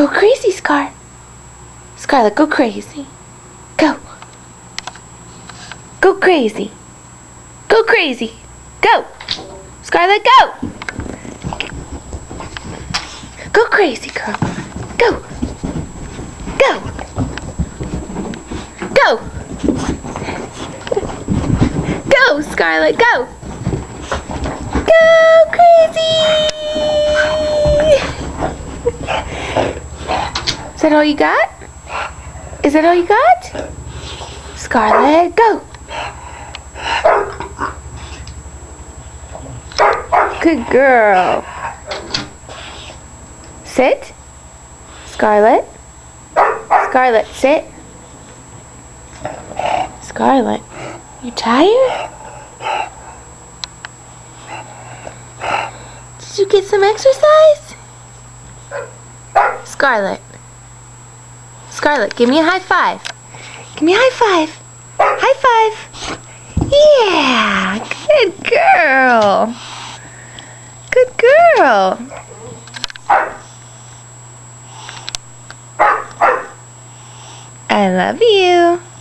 Go crazy, Scar. Scarlet, go crazy. Go. Go crazy. Go crazy. Go. Scarlet, go. Go crazy, girl. Go. Go. Go. Go, Scarlet, go. Go crazy. Is that all you got? Is that all you got? Scarlet, go. Good girl. Sit. Scarlet. Scarlet, sit. Scarlet, you tired? Did you get some exercise? Scarlet. Scarlet, give me a high five. Give me a high five. High five. Yeah, good girl. Good girl. I love you.